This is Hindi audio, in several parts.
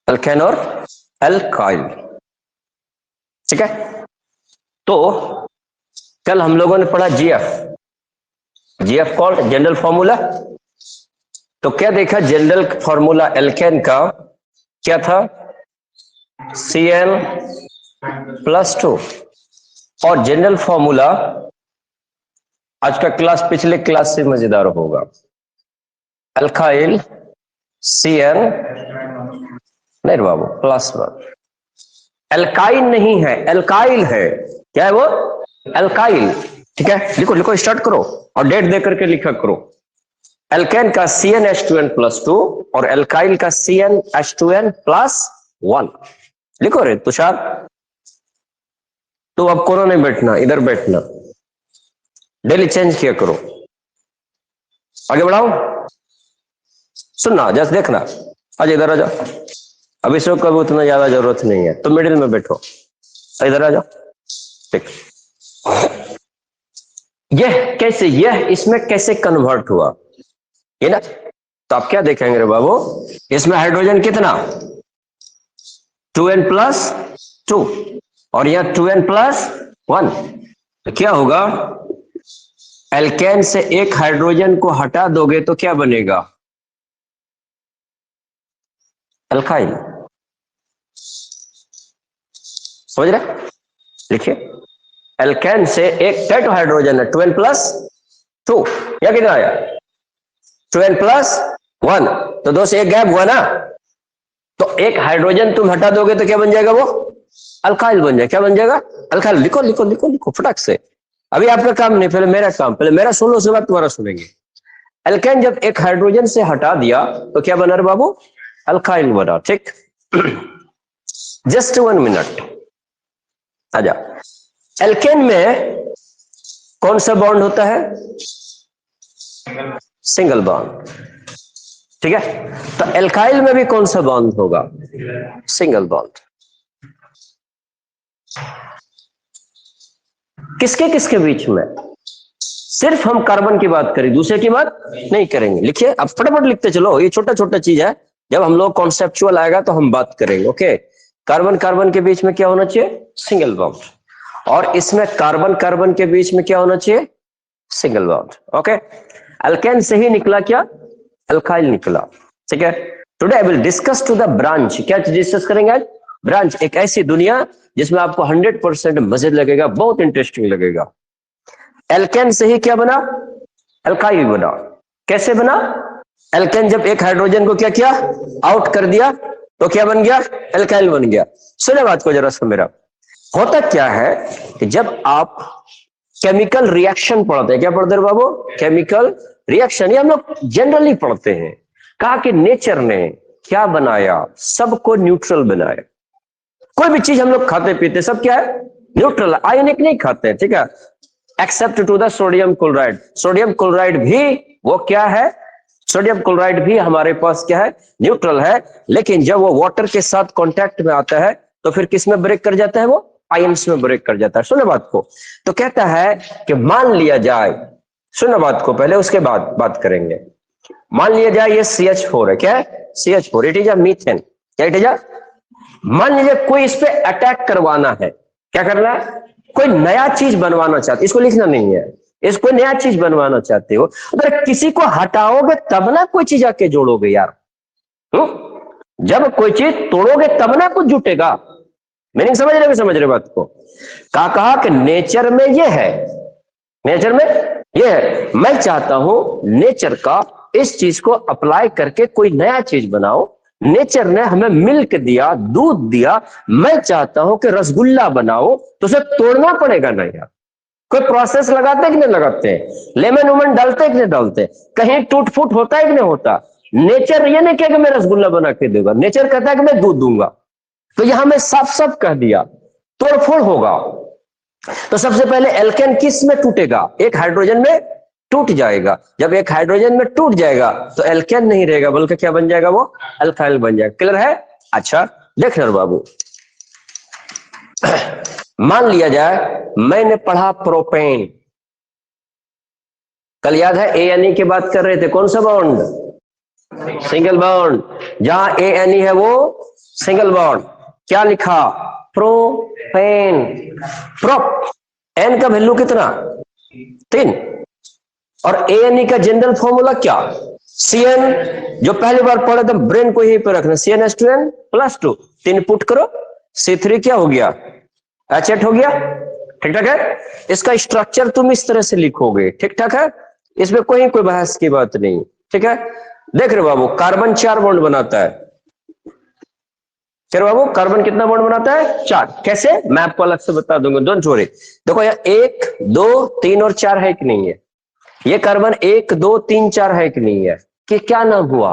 अल्केन और एल्काइल। ठीक है, तो कल हम लोगों ने पढ़ा GF, GF called general formula. तो क्या देखा जनरल फॉर्मूला एल्केन का क्या था, Cl +2। और जनरल फॉर्मूला आज का क्लास पिछले क्लास से मजेदार होगा, अल्काइल Cl नहीं बाबू +1। एल्काइन नहीं है, एल्काइल है। क्या है वो, एल्काइल। ठीक है, लिखो लिखो, स्टार्ट करो और डेट दे करके लिखा करो। एल्केन का CnH2n+2 और एल्काइल का CnH2n+1। लिखो रे तुषार, तो अब कोना नहीं बैठना, इधर बैठना, डेली चेंज किया करो। आगे बढ़ाओ, सुनना, जस्ट देखना। आज इधर आ जाओ, अभी सब का भी उतना ज्यादा जरूरत नहीं है, तो मिडिल में बैठो, इधर आ जाओ। ठीक, यह कैसे, यह इसमें कैसे कन्वर्ट हुआ ये ना। तो आप क्या देखेंगे रे बाबू, इसमें हाइड्रोजन कितना 2n+2 और यह 2n+1। तो क्या होगा, एल्केन से एक हाइड्रोजन को हटा दोगे तो क्या बनेगा, एल्काइल। समझ रहे, लिखिए, एल्केन से एक क्या हाइड्रोजन है 2n+2, या कितना आया 2n+1, तो दो से एक गैप हुआ ना, तो एक हाइड्रोजन तुम हटा दोगे तो क्या बन जाएगा, वो अल्काइल बन जाएगा। क्या बन जाएगा, अल्काइल। लिखो लिखो लिखो लिखो फटाक से, अभी आपका काम नहीं, पहले मेरा काम, पहले मेरा सुन लो, उसके बाद तुम्हारा सुनेंगे। एल्केन जब एक हाइड्रोजन से हटा दिया तो क्या बना रे बाबू, अल्काइल बना। ठीक, जस्ट 1 मिनट, आजा। एल्केन में कौन सा बॉन्ड होता है, सिंगल बॉन्ड। ठीक है, तो एल्काइल में भी कौन सा बॉन्ड होगा, सिंगल बॉन्ड। किसके किसके बीच में, सिर्फ हम कार्बन की बात करें, दूसरे की बात नहीं करेंगे। लिखिए, अब फटाफट लिखते चलो, ये छोटा छोटा चीज है, जब हम लोग कॉन्सेप्चुअल आएगा तो हम बात करेंगे। ओके, कार्बन कार्बन के बीच में क्या होना चाहिए, सिंगल बॉन्ड, और इसमें कार्बन कार्बन के बीच में क्या होना चाहिए, सिंगल बॉन्ड। ओके, एल्केन से ही निकला क्या, अल्काइल निकला। ठीक है, today I will discuss to the branch. क्या डिस्कस करेंगे आज, ब्रांच, एक ऐसी दुनिया जिसमें आपको 100% मजे लगेगा, बहुत इंटरेस्टिंग लगेगा। एल्केन से ही क्या बना, अल्काइल बना। कैसे बना, एल्केन जब एक हाइड्रोजन को क्या किया, आउट कर दिया, तो क्या बन गया, अल्काइल बन गया। सुने बात को जरा सा मेरा, होता क्या है कि जब आप केमिकल रिएक्शन पढ़ते हैं, क्या पढ़ते हैं बाबू, केमिकल रिएक्शन, ये हम लोग जनरली पढ़ते हैं। कहा कि नेचर ने क्या बनाया, सबको न्यूट्रल बनाया। कोई भी चीज हम लोग खाते पीते सब क्या है, न्यूट्रल, आयोनिक नहीं खाते हैं। ठीक है, except to the sodium chloride. Sodium chloride भी वो क्या है, सोडियम क्लोराइड भी हमारे पास क्या है, न्यूट्रल है। लेकिन जब वो वाटर के साथ कांटेक्ट में आता है तो फिर किस में ब्रेक कर जाता है, वो आयंस में ब्रेक कर जाता है। सुनो बात को, तो कहता है कि मान लिया जाए, सुनो बात को पहले, उसके बाद बात करेंगे। मान लिया जाए ये CH4 है, क्या है, CH4, it is a methane. क्या इट इज अ, मान लीजिए कोई इस पे अटैक करवाना है, क्या करना है, कोई नया चीज बनवाना चाहते, इसको लिखना नहीं है, इसको नया चीज बनवाना चाहते हो, अगर किसी को हटाओगे तब ना कोई चीज आके जोड़ोगे यार। जब कोई चीज तोड़ोगे तब ना कुछ जुटेगा। मीनिंग समझ रहे बात को। कहा कि नेचर में ये है, नेचर में ये है, मैं चाहता हूं नेचर का इस चीज को अप्लाई करके कोई नया चीज बनाओ। नेचर ने हमें मिल्क दिया, दूध दिया, मैं चाहता हूं कि रसगुल्ला बनाओ, तो उसे तोड़ना पड़ेगा ना यार। कोई प्रोसेस लगाते हैं कि नहीं लगाते, लेमन उमन डालते हैं कि नहीं डालते, कहीं टूट फूट होता है कि नहीं होता। नेचर ये नहीं कहेगा मैं रसगुल्ला बना के दूंगा, नेचर कहता है कि मैं दूध दूंगा। तो यहां मैं साफ साफ कह दिया, तोड़फोड़ होगा। तो सबसे पहले एल्केन किस में टूटेगा, एक हाइड्रोजन में टूट जाएगा। जब एक हाइड्रोजन में टूट जाएगा तो एल्केन नहीं रहेगा, बल्कि क्या बन जाएगा, वो अल्काइल बन जाएगा। क्लियर है, अच्छा देख रहे बाबू। मान लिया जाए मैंने पढ़ा प्रोपेन, कल याद है ANE की बात कर रहे थे, कौन सा बॉन्ड, सिंगल बॉन्ड। जहां ANE है वो सिंगल बॉन्ड, क्या लिखा, प्रोपेन। प्रोप, एन का वैल्यू कितना, 3, और एन का जनरल फॉर्मूला क्या, Cn, जो पहली बार पढ़े तो ब्रेन को यहीं पे रखना, CnH2n+2, 3 पुट करो, C3 क्या हो गया, H8 हो गया। ठीक ठाक है, इसका स्ट्रक्चर तुम इस तरह से लिखोगे, ठीक ठाक है, इसमें कोई बहस की बात नहीं। ठीक है, देख रहे बाबू, कार्बन 4 बॉन्ड बनाता है। चलो बाबू, कार्बन कितना बॉन्ड बनाता है, 4। कैसे, मैं आपको अलग से बता दूंगा, डोंट वरी। देखो यहाँ 1 2 3 और 4 है कि नहीं है, ये कार्बन 1 2 3 4 है कि नहीं है, कि क्या नाम हुआ,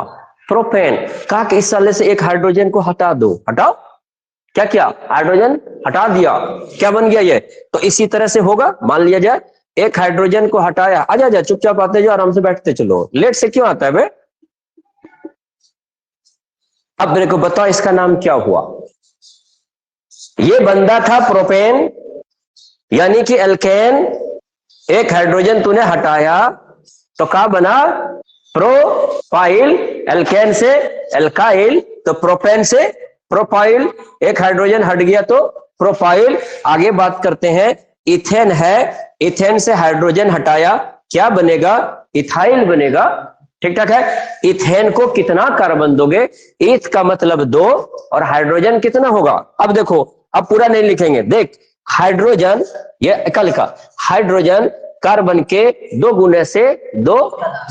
प्रोपेन। कहा कि इस साले से एक हाइड्रोजन को हटा दो, हटाओ, क्या किया, हाइड्रोजन हटा दिया, क्या बन गया ये। तो इसी तरह से होगा, मान लिया जाए एक हाइड्रोजन को हटाया, आजा जा चुपचाप आते जो, आराम से बैठते चलो, लेट से क्यों आता है बे। अब मेरे को बताओ इसका नाम क्या हुआ, ये बंदा था प्रोपेन, यानी कि एल्केन, एक हाइड्रोजन तूने हटाया तो क्या बना, प्रोपाइल, एल्केन से एल्काइल, तो प्रोपेन से प्रोपाइल, एक हाइड्रोजन हट गया तो प्रोपाइल। आगे बात करते हैं, इथेन है, इथेन से हाइड्रोजन हटाया, क्या बनेगा, इथाइल बनेगा। ठीक ठाक है, इथेन को कितना कार्बन दोगे, ईथ का मतलब 2, और हाइड्रोजन कितना होगा। अब देखो, अब पूरा नहीं लिखेंगे, देख हाइड्रोजन, ये क्या लिखा, हाइड्रोजन कार्बन के 2 गुने से 2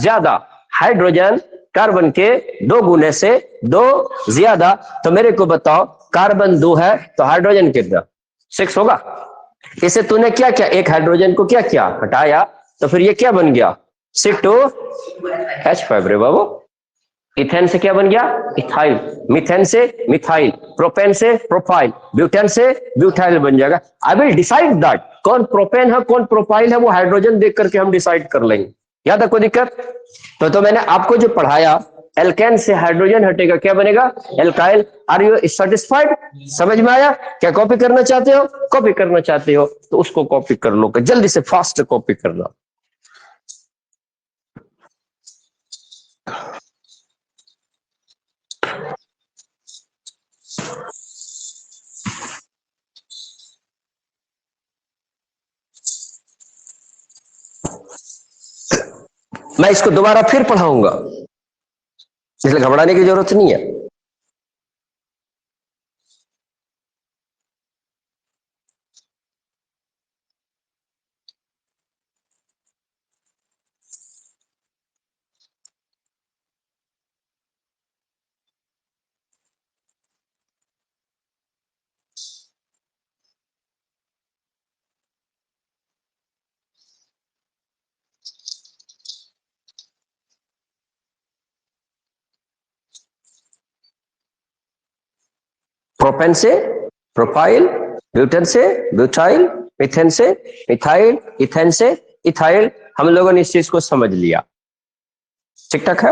ज्यादा, हाइड्रोजन कार्बन के 2 गुने से 2 ज्यादा। तो मेरे को बताओ, कार्बन 2 है तो हाइड्रोजन कितना, 6 होगा। इसे तूने क्या किया, एक हाइड्रोजन को क्या किया, हटाया, तो फिर ये क्या बन गया, C2H5 रे बाबू। इथेन से क्या बन गया, इथाइल, मिथेन से मिथाइल, प्रोपेन से प्रोपाइल, ब्यूटेन से ब्यूटाइल बन जाएगा। आई विल डिसाइड दैट, कौन प्रोपेन है कौन प्रोपाइल है, वो हाइड्रोजन देख करके हम डिसाइड कर लेंगे, याद है, कोई दिक्कत। तो मैंने आपको जो पढ़ाया, एल्केन से हाइड्रोजन हटेगा, क्या बनेगा, एल्काइल। आर यू सेटिस्फाइड, समझ में आया। क्या कॉपी करना चाहते हो, कॉपी करना चाहते हो तो उसको कॉपी कर लो, जल्दी से फास्ट कॉपी करना। मैं इसको दोबारा फिर पढ़ाऊंगा, इसलिए घबराने की जरूरत नहीं है। प्रोपेन से प्रोपाइल, ब्यूटेन से ब्यूटाइल, मिथेन से मिथाइल, इथेन से इथाइल। हम लोगों ने इस चीज को समझ लिया, ठीक ठाक है,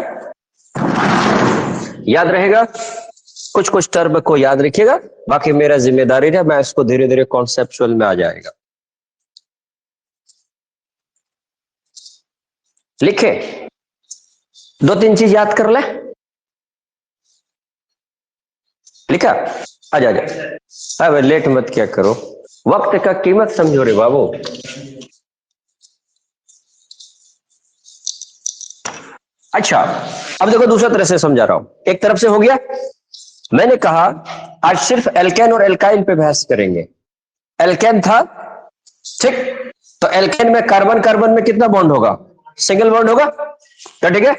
याद रहेगा। कुछ कुछ टर्म को याद रखिएगा, बाकी मेरा जिम्मेदारी है, मैं इसको धीरे धीरे कॉन्सेप्चुअल में आ जाएगा। लिखे, 2-3 चीज याद कर ले, लिखा, आजा आजा, अब लेट मत क्या करो, वक्त का कीमत समझो रे बाबू। अच्छा, अब देखो दूसरा तरह से समझा रहा हूं, एक तरफ से हो गया, मैंने कहा आज सिर्फ एल्केन और एल्काइल पे बहस करेंगे। एल्केन था, ठीक, तो एल्केन में कार्बन कार्बन में कितना बॉन्ड होगा, सिंगल बॉन्ड होगा, तो ठीक है।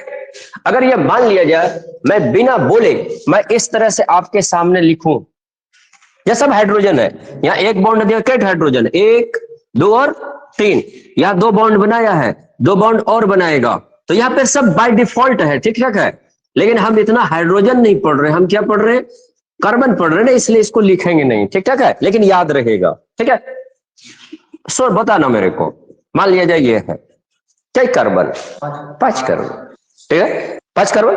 अगर ये मान लिया जाए, मैं बिना बोले मैं इस तरह से आपके सामने लिखूं, यह सब हाइड्रोजन है, यहाँ एक बॉन्ड दिया, कितने हाइड्रोजन, 1 2 और 3, यहाँ 2 बॉन्ड बनाया है, 2 बॉन्ड और बनाएगा, तो यहाँ पे सब बाय डिफॉल्ट है, ठीक ठाक है। लेकिन हम इतना हाइड्रोजन नहीं पढ़ रहे, हम क्या पढ़ रहे हैं, कार्बन पढ़ रहे हैं, इसलिए इसको लिखेंगे नहीं, ठीक ठाक है, लेकिन याद रहेगा, ठीक है। सो बताना मेरे को, मान लिया जाए ये है क्या, कार्बन 5 कार्बन, ठीक है, 5 कार्बन,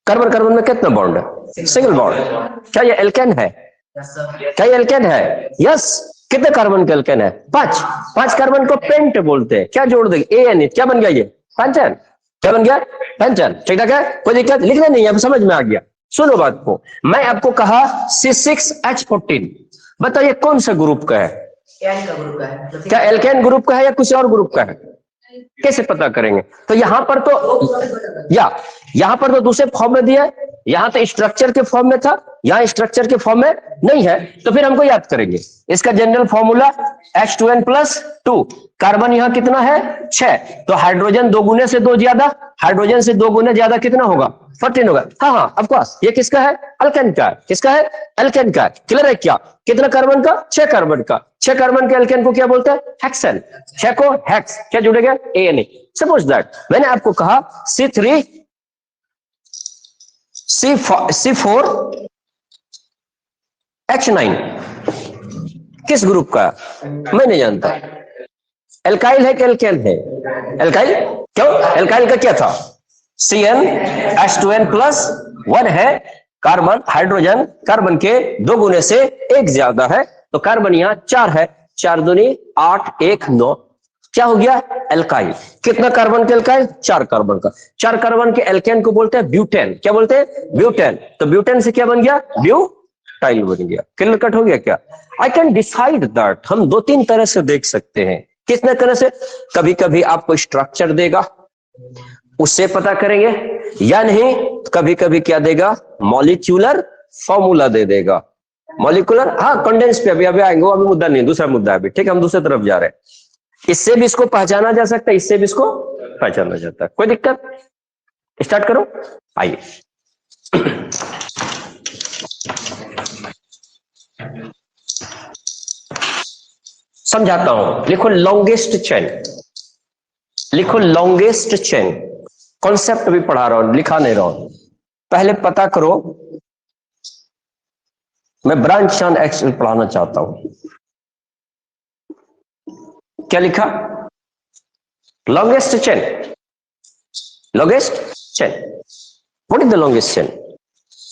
कार्बन कार्बन में कितना बॉन्ड है, सिंगल बॉन्ड। क्या ये एल्केन है, क्या ये एल्केन है, यस। कितने कार्बन का एल्केन है, 5 कार्बन को पेंट बोलते हैं, क्या जोड़ देंगे, एन, क्या बन गया ये, पेंटेन, क्या बन गया, पेंटेन, ठीक है, कोई दिक्कत, लिखना नहीं है, अब समझ में आ गया। सुनो बात को, मैं आपको कहा C6H14, बताइए कौन सा ग्रुप का है? एन का ग्रुप का है। क्या एल्केन ग्रुप का है या कुछ और ग्रुप का है? कैसे पता करेंगे? तो यहां पर तो यहां पर तो दूसरे फॉर्म में दिया है, यहां तो स्ट्रक्चर के फॉर्म में था, यहां स्ट्रक्चर के फॉर्म में नहीं है, तो फिर हमको याद करेंगे इसका जनरल फॉर्मूला H2n+2। कार्बन यहां कितना है? 6। तो हाइड्रोजन 2 गुने से 2 ज्यादा, हाइड्रोजन से 2 गुने ज्यादा कितना होगा? 14 होगा। हाँ हाँ ऑफ कोर्स, ये किसका है? अल्केन का है। किसका है? अल्केन का है। क्लियर है क्या? कितना कार्बन का? 6 कार्बन का। 6 कार्बन के अल्केन को क्या बोलते हैं? हेक्सेन। 6 को हेक्स, क्या जुड़ेगा? ANA। सपोज दैट मैंने आपको कहा C3 C4H9 किस ग्रुप का? मैं नहीं जानता। एल्काइल है कि एल्केन है? एल्काइल। क्यों? एल्काइल का क्या था? CnH2n+1 है। कार्बन हाइड्रोजन कार्बन के 2 गुने से 1 ज्यादा है, तो कार्बन यहां 4 है। 4 दूनी 8, 1 9, क्या हो गया? एल्काइल। कितना कार्बन के एल्काइल? 4 कार्बन का। 4 कार्बन के एल्केन को बोलते हैं ब्यूटेन। क्या बोलते हैं? ब्यूटेन। तो ब्यूटेन से क्या बन गया? ब्यूटाइल बन गया। क्लियर कट हो गया क्या? आई कैन डिसाइड दैट, हम 2-3 तरह से देख सकते हैं। कितने तरह से? कभी कभी आपको स्ट्रक्चर देगा, उससे पता करेंगे, या नहीं कभी कभी क्या देगा? मॉलिक्यूलर फॉर्मूला दे देगा। मॉलिक्यूलर, हाँ कंडेंस पे अभी आएंगे, वो अभी मुद्दा नहीं, दूसरा मुद्दा है अभी। ठीक है, हम दूसरी तरफ जा रहे हैं। इससे भी इसको पहचाना जा सकता है, इससे भी इसको पहचाना जाता है। कोई दिक्कत? स्टार्ट करो, आइए। समझाता हूं, लिखो लॉन्गेस्ट चेन। लिखो लॉन्गेस्ट चेन। कॉन्सेप्ट भी पढ़ा रहा हूं, लिखा नहीं रहा हूं। पहले पता करो, मैं ब्रांच चार्ट एक्सेल पढ़ाना चाहता हूं। क्या लिखा? Longest chain. Longest chain, what is the longest chain?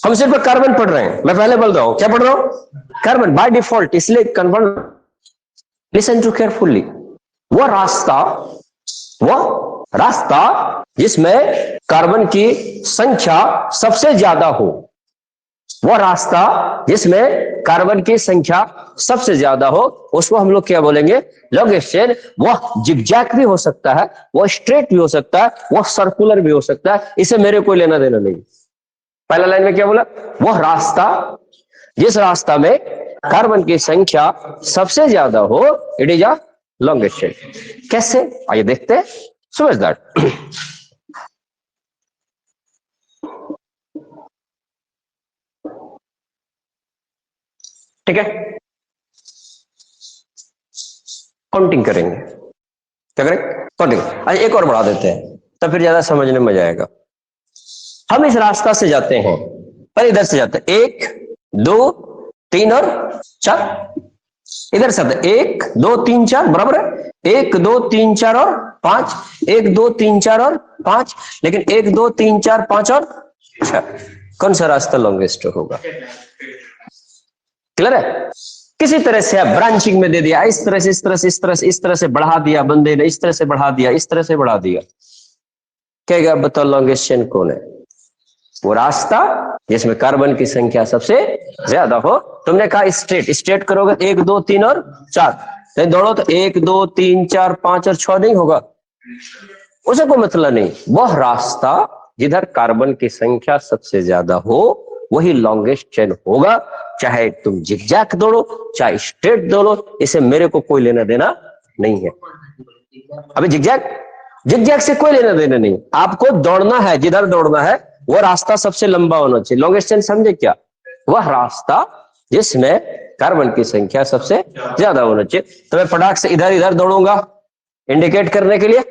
हम सिर्फ कार्बन पढ़ रहे हैं, मैं पहले बोल रहा हूं, क्या पढ़ रहा हूं? कार्बन बाय डिफॉल्ट, इसलिए कन्वर्ट। Listen to carefully. वो रास्ता जिसमें कार्बन की संख्या सबसे ज्यादा हो, वो रास्ता जिसमें कार्बन की संख्या सबसे ज्यादा हो, उसको हम लोग क्या बोलेंगे? Longest chain. वो जिगजैग भी हो सकता है, वो स्ट्रेट भी हो सकता है, वो सर्कुलर भी हो सकता है, इसे मेरे कोई लेना देना नहीं। पहला लाइन में क्या बोला? वो रास्ता, जिस रास्ता में कार्बन की संख्या सबसे ज्यादा हो, it is a longest chain. कैसे? आइए देखते हैं, समझ दैट। ठीक है, काउंटिंग करेंगे। क्या करें? काउंटिंग। अच्छा एक और बढ़ा देते हैं, तब फिर ज्यादा समझने में मजा आएगा। हम इस रास्ता से जाते हैं, पर इधर से जाते हैं, 1 2 3 और 4। इधर से 1 2 3 4 बराबर है, 1 2 3 4 और 5, 1 2 3 4 और 5, लेकिन 1 2 3 4 5 और 6, कौन सा रास्ता लॉन्गेस्ट होगा? क्लियर है? किसी तरह से आप ब्रांचिंग में दे दिया, इस तरह से इस तरह से इस तरह से इस तरह से बढ़ा दिया बंदे ने, इस तरह से बढ़ा दिया, इस तरह से बढ़ा दिया, क्या बताओ लॉन्गेस्ट चेन कौन है? वो रास्ता जिसमें कार्बन की संख्या सबसे ज्यादा हो। तुमने कहा स्ट्रेट, स्ट्रेट करोगे 1 2 3 और 4, नहीं दौड़ो तो 1 2 3 4 5 और 6 नहीं होगा, उसे कोई मतलब नहीं। वह रास्ता जिधर कार्बन की संख्या सबसे ज्यादा हो, वही लॉन्गेस्ट चेन होगा। चाहे तुम जिगजैग दौड़ो, चाहे स्ट्रेट दौड़ो, इसे मेरे को कोई लेना देना नहीं है। अभी जिगजैग से कोई लेना देना नहीं, आपको दौड़ना है, जिधर दौड़ना है वो रास्ता सबसे लंबा होना चाहिए। लॉन्गेस्ट चेन समझे क्या? वह रास्ता जिसमें कार्बन की संख्या सबसे ज्यादा होना चाहिए। तो मैं फटाक से इधर इधर दौड़ूंगा इंडिकेट करने के लिए,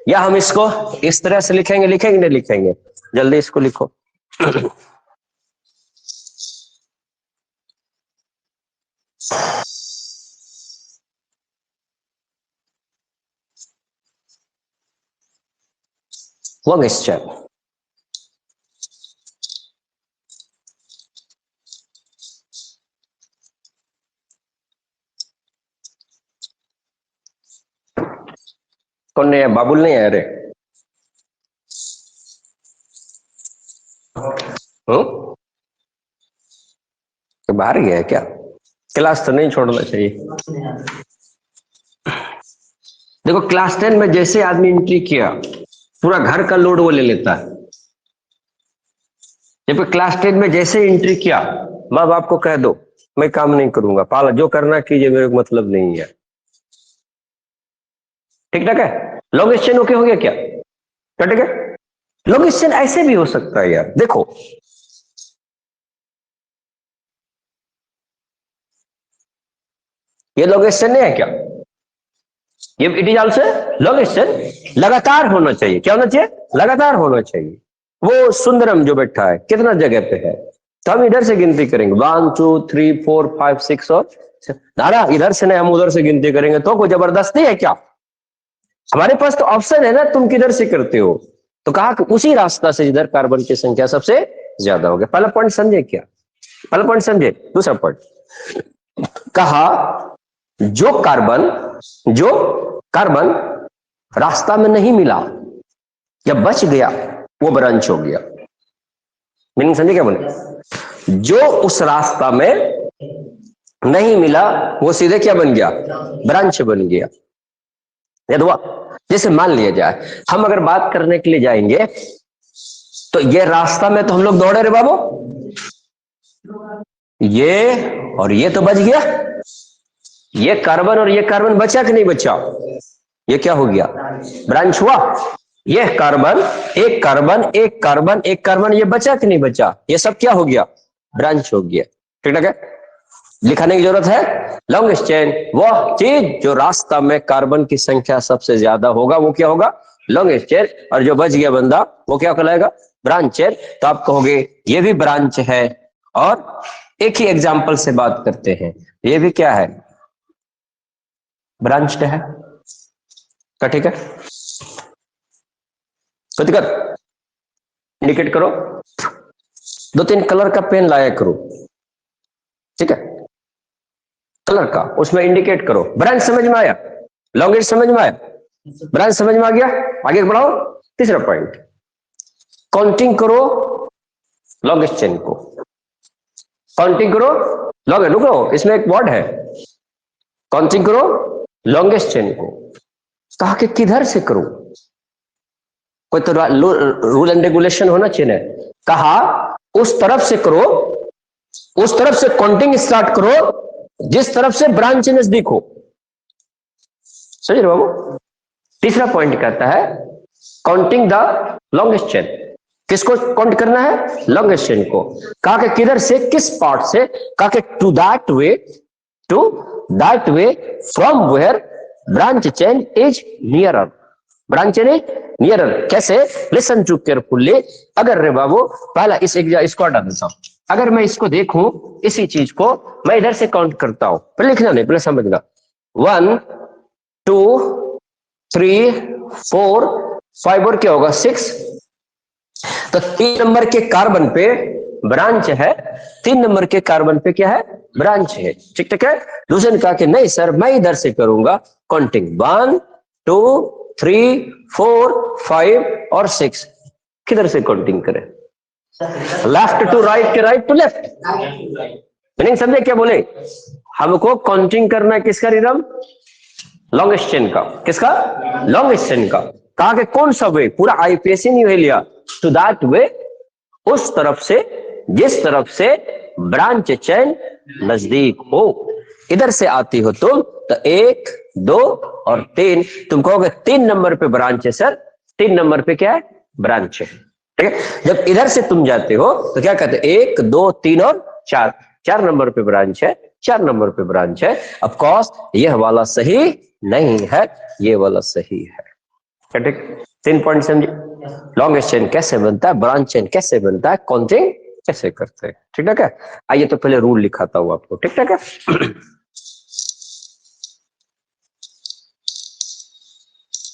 या हम इसको इस तरह से लिखेंगे? लिखेंगे नहीं लिखेंगे? जल्दी इसको लिखो। Longest chain. कौन नहीं है? बाबुल नहीं है? अरे बाहर गया है क्या? क्लास तो नहीं छोड़ना चाहिए। देखो क्लास 10 में जैसे आदमी एंट्री किया पूरा घर का लोड वो ले लेता है। जब क्लास 10 में जैसे एंट्री किया माँ बाप को कह दो मैं काम नहीं करूंगा, पाला जो करना कीजिए, मेरे को मतलब नहीं है। ठीक ठाक है? लॉन्ग चेन ओके हो गया क्या? ठीक है। लॉन्ग चेन ऐसे भी हो सकता है यार, देखो ये लॉन्ग चेन नहीं है क्या? ये it is also long chain. लगातार होना चाहिए। क्या होना चाहिए? लगातार होना चाहिए। वो सुंदरम जो बैठा है कितना जगह पे है, तो हम इधर से गिनती करेंगे 1 2 3 4 5 6 और दादा इधर से नहीं हम उधर से गिनती करेंगे तो कोई जबरदस्ती है क्या? हमारे पास तो ऑप्शन है ना, तुम किधर से करते हो? तो कहा कि उसी रास्ता से जिधर कार्बन की संख्या सबसे ज्यादा हो गया। पहला पॉइंट समझे क्या? पहला पॉइंट समझे। दूसरा पॉइंट कहा जो कार्बन रास्ता में नहीं मिला या बच गया वो ब्रांच हो गया। मीनिंग समझे क्या बोले? जो उस रास्ता में नहीं मिला वो सीधे क्या बन गया? ब्रांच बन गया। जैसे मान लिया जाए हम अगर बात करने के लिए जाएंगे तो ये रास्ता में तो हम लोग दौड़े रे बाबू, ये और ये तो बच गया। ये कार्बन और ये कार्बन बचा कि नहीं बचा? ये क्या हो गया? ब्रांच हुआ। ये कार्बन एक कार्बन एक कार्बन एक कार्बन ये बचा कि नहीं बचा? ये सब क्या हो गया? ब्रांच हो गया। ठीक है? लिखाने की जरूरत है? लॉन्गेस्ट चेन वह चीज जो रास्ता में कार्बन की संख्या सबसे ज्यादा होगा वो क्या होगा? Longest chain. और जो बच गया बंदा वो क्या कहलाएगा? Branch chain. तो आप कहोगे ये भी ब्रांच है। और एक ही एग्जाम्पल से बात करते हैं, ये भी क्या है? ब्रांच्ड है। ठीक है? तो दिक्कत इंडिकेट करो। 2-3 कलर का पेन लाया करो। ठीक है? कलर का उसमें इंडिकेट करो। ब्रांच समझ में आया? लॉन्गेस्ट समझ में आया? ब्रांच समझ में आ गया? आगे बढ़ाओ। तीसरा पॉइंट काउंटिंग करो लॉन्गेस्ट चेन को। काउंटिंग करो लॉन्गेस्ट, रुको इसमें एक वर्ड है काउंटिंग करो लॉन्गेस्ट चेन को। कहा कि किधर से करो? कोई तो रूल एंड रेगुलेशन होना चाहिए। कहा उस तरफ से करो, उस तरफ से काउंटिंग स्टार्ट करो जिस तरफ से ब्रांच नजदीक हो। समझ रहे बाबू? तीसरा पॉइंट कहता है काउंटिंग द लॉन्गेस्ट चेन। किसको काउंट करना है? लॉन्गेस्ट चेन को। कहा कि किधर से, किस पार्ट से? कहा कि to that way from where branch chain is nearer. Branch chain is nearer. कैसे? Listen to carefully. अगर रे बाबू पहला इसको हटा देता हूं। अगर मैं इसको देखूं इसी चीज को मैं इधर से काउंट करता हूं, पहले लिखना नहीं पहले समझना। 1 2 3 4 5 और क्या होगा? 6। तो 3 नंबर के कार्बन पे ब्रांच है, 3 नंबर के कार्बन पे क्या है? ब्रांच है। ठीक ठीक है? दूसरे ने कहा कि नहीं सर मैं इधर से करूंगा काउंटिंग 1 2 3 4 5 और 6। किधर से काउंटिंग करें? लेफ्ट टू राइट के राइट टू लेफ्ट। मीनिंग समझे क्या बोले? हमको काउंटिंग करना है किसका रिदम? लॉन्गेस्ट चेन का। किसका? लॉन्गेस्ट चेन का। कहा कि कौन सा वे? पूरा आईपीएससी नहीं लिया। टू दैट वे उस तरफ से जिस तरफ से ब्रांच चेन नजदीक हो। इधर से आती हो तुम तो 1 2 और 3। तुम कहोगे 3 नंबर पे ब्रांच है सर। 3 नंबर पे क्या है? ब्रांच है। ठीक है? जब इधर से तुम जाते हो तो क्या कहते हैं? 1 2 3 और 4। 4 नंबर पे ब्रांच है, 4 नंबर पे ब्रांच है। ऑफ कोर्स यह वाला सही नहीं है, ये वाला सही है। ठीक? 3 पॉइंट समझे? लॉन्गेस्ट चेन कैसे बनता है, ब्रांच चेन कैसे बनता है, काउंटिंग कैसे करते हैं। ठीक है? आइए तो पहले रूल लिखाता हूं आपको। ठीक है?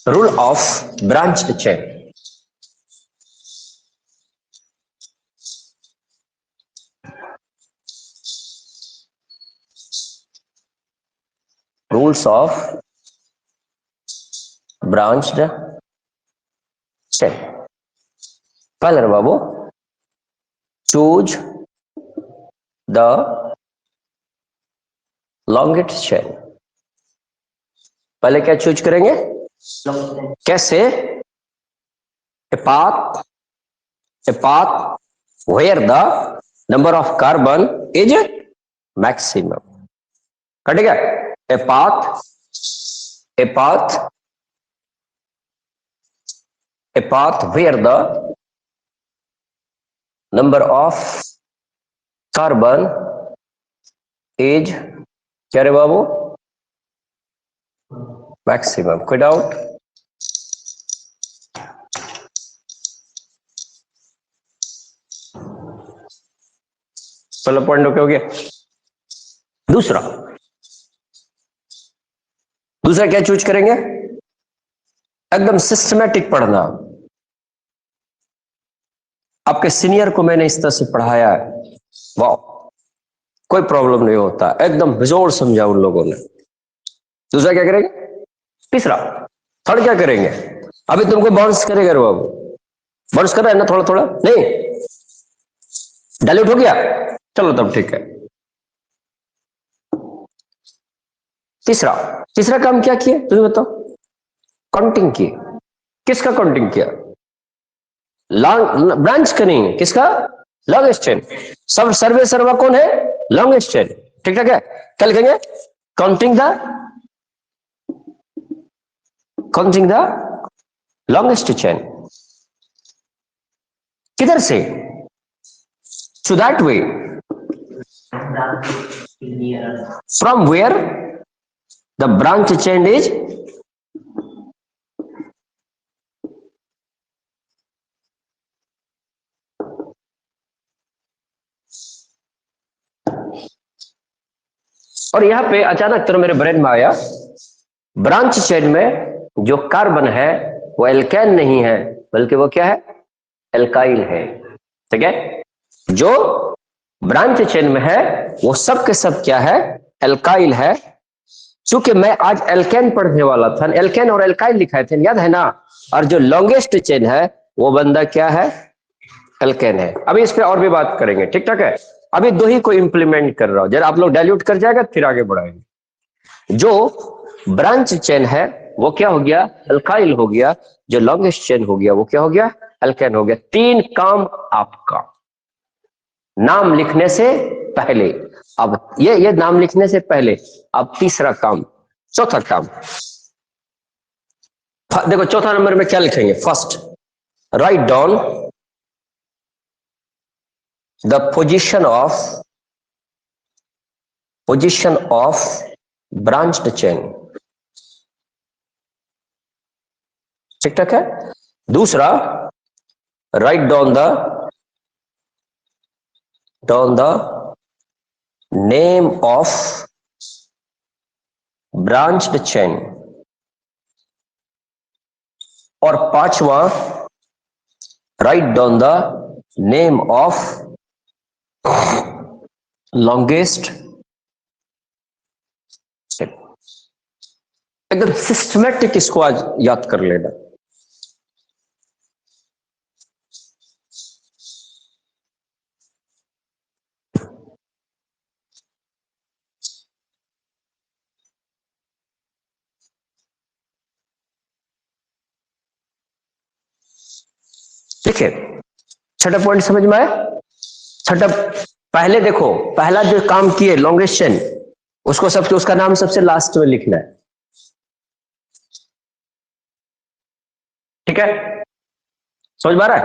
Rule of branch chain. Rules of branched chain. पहले बाबू चूज द लॉन्गेस्ट चेन। पहले क्या चूज करेंगे? कैसे? ए path where the number of carbon is maximum। कटेगा? ए path where the number of carbon is क्या रे बाबू? मैक्सिमम। कोई डाउट? पहला पॉइंट ओके हो गया। दूसरा क्या चूज करेंगे? एकदम सिस्टमैटिक पढ़ना। आपके सीनियर को मैंने इस तरह से पढ़ाया है, वाह, कोई प्रॉब्लम नहीं होता, एकदम बेजोड़ समझा उन लोगों ने। दूसरा क्या करेंगे? तीसरा। थर्ड क्या करेंगे? अभी तुमको बाउंस करेगा बाबू, बाउंस कर रहा है ना थोड़ा थोड़ा? नहीं, डाइल्यूट हो गया, चलो तब ठीक है। तीसरा काम क्या किया तुम्हें बताओ? काउंटिंग की। किसका काउंटिंग किया? ब्रांच का नहीं, किसका? Longest chain. सब सर्वे सर्वा कौन है? Longest chain. ठीक ठाक है। क्या लिखेंगे? Counting the longest chain. किधर से? So that way, from where the branch chain is और यहां पे अचानक तो मेरे ब्रेन में आया, ब्रांच चेन में जो कार्बन है वो एल्केन नहीं है, बल्कि वो क्या है? एल्काइल है। ठीक है, जो ब्रांच चेन में है वो सब के सब क्या है? एल्काइल है। क्योंकि मैं आज एल्केन पढ़ने वाला था, एल्केन और एल्काइल लिखाए थे, याद है ना? और जो लॉन्गेस्ट चेन है वो बंदा क्या है? एल्केन है। अभी इस पे और भी बात करेंगे, ठीक ठाक है। अभी दो ही को इंप्लीमेंट कर रहा हूं, जरा आप लोग डाइल्यूट कर जाएगा फिर आगे बढ़ाएंगे। जो ब्रांच चेन है वो क्या हो गया? एल्काइल हो गया। जो लॉन्गेस्ट चेन हो गया वो क्या हो गया? एल्केन हो गया। तीन काम आपका नाम लिखने से पहले। अब ये नाम लिखने से पहले अब तीसरा काम, चौथा काम देखो। चौथा नंबर में क्या लिखेंगे? First, right down the position of branched chain. ठीक ठाक है। दूसरा, right down the name of branched chain. और पांचवा, right down the name of longest chain. एकदम सिस्टमैटिक इसको आज याद कर लेना। देखिए, छठा पॉइंट समझ में आया? छठा, पहले देखो, पहला जो काम किए लॉन्गेस्ट चेन, उसको सबसे, उसका नाम सबसे लास्ट में लिखना है। ठीक है, समझ में आ रहा है?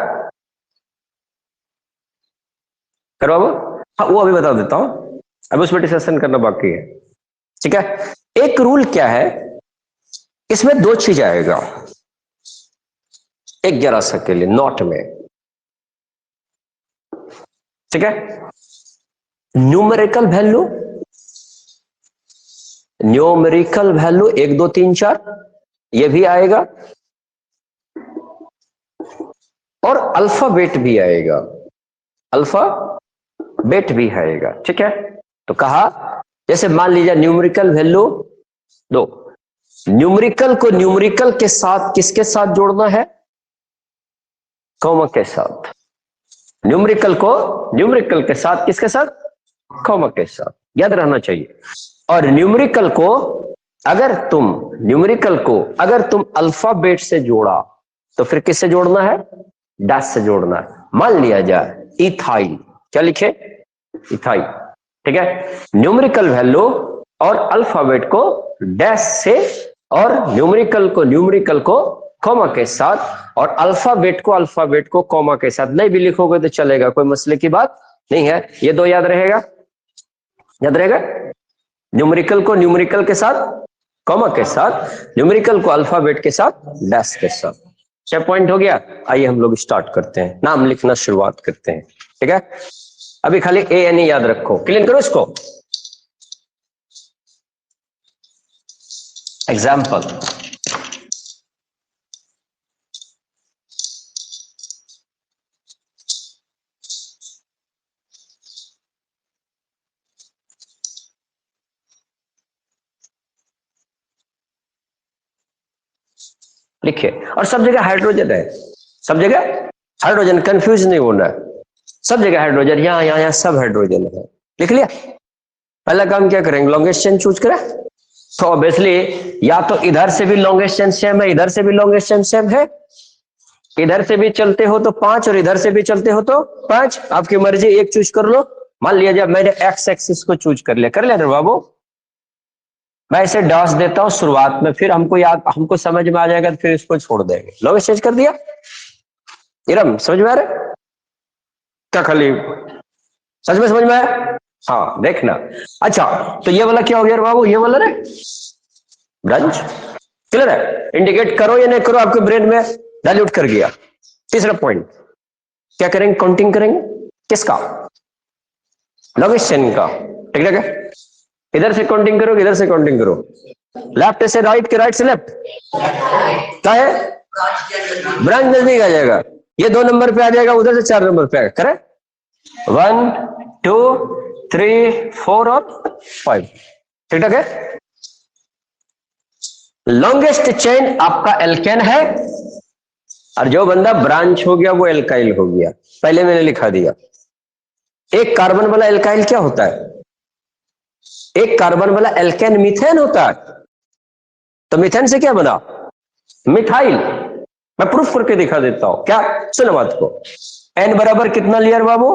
करो बाबू। हाँ, वो अभी बता देता हूं, अभी उसमें डिस्कशन करना बाकी है। ठीक है, एक रूल क्या है इसमें? दो चीज आएगा एक जरा सा के लिए नोट में। ठीक है, न्यूमेरिकल वैल्यू 1 2 3 4 ये भी आएगा, और अल्फाबेट भी आएगा, अल्फाबेट भी आएगा। ठीक है, तो कहा जैसे मान लीजिए न्यूमेरिकल वैल्यू 2, न्यूमेरिकल को न्यूमेरिकल के साथ किसके साथ जोड़ना है? कॉमा के साथ। न्यूमेरिकल को न्यूमेरिकल के साथ किसके साथ? कॉमा के साथ। याद रहना चाहिए। और न्यूमेरिकल को अगर तुम अल्फाबेट से जोड़ा तो फिर किससे जोड़ना है? डैश से जोड़ना है। मान लिया जाए इथाइल, क्या लिखे? इथाइल, ठीक है। न्यूमेरिकल वैल्यू और अल्फाबेट को डैश से, और न्यूमेरिकल को कॉमा के साथ, और अल्फाबेट को कॉमा के साथ। नहीं भी लिखोगे तो चलेगा, कोई मसले की बात नहीं है। ये दो याद रहेगा। न्यूमेरिकल को न्यूमेरिकल के साथ कॉमा के साथ, न्यूमेरिकल को अल्फाबेट के साथ, डैश के साथ। क्या पॉइंट हो गया? आइए हम लोग स्टार्ट करते हैं, नाम लिखना शुरुआत करते हैं, ठीक है। अभी खाली ए एन याद रखो, क्लीन करो इसको। एग्जाम्पल, लिखिए। और सब जगह हाइड्रोजन है, सब जगह हाइड्रोजन, कंफ्यूज नहीं होना है। सब जगह हाइड्रोजन, यहाँ सब हाइड्रोजन है। लिख लिया? पहला काम क्या करेंगे? लॉन्गेस्ट चेन चूज करें। तो ऑब्वियसली या तो इधर से भी लॉन्गेस्ट चेन सेम है, इधर से भी लॉन्गेस्ट चेन सेम है। इधर से भी चलते हो तो 5 और इधर से भी चलते हो तो 5, आपकी मर्जी, एक चूज कर लो। मान लिया जाए मैंने एक्स एक्सिस को चूज कर लिया बाबू। मैं इसे डॉस देता हूं शुरुआत में, फिर हमको समझ में आ जाएगा तो फिर इसको छोड़ देंगे। लॉन्गेस्ट चेंज कर दिया। इरम समझ में आ रहा है क्या? खाली सच में समझ में आया? हाँ, देखना। अच्छा, तो ये वाला क्या हो गया बाबू? ये वाला रे ब्रांच, क्लियर है? इंडिकेट करो या नहीं करो, आपके ब्रेन में डाइल्यूट कर गया। तीसरा पॉइंट क्या करेंगे? काउंटिंग करेंगे। किसका? लॉन्गेस्ट चेन का, ठीक है। इधर से काउंटिंग करो, इधर से काउंटिंग करो। लेफ्ट से राइट के राइट से लेफ्ट, क्या है? ब्रांच नजदीक आ जाएगा। ये 2 नंबर पे आ जाएगा, उधर से 4 नंबर पे आएगा। करेक्ट? 1 2 3 4 और 5, ठीक है। लॉन्गेस्ट चेन आपका एल्केन है, और जो बंदा ब्रांच हो गया वो एल्काइल हो गया। पहले मैंने लिखा दिया। एक कार्बन वाला एल्काइल क्या होता है? एक कार्बन वाला एल्केन मीथेन होता है। तो मीथेन से क्या बना? मिथाइल। मैं प्रूफ करके दिखा देता हूं। क्या? सुनो बात को। एन बराबर कितना लिया बाबू?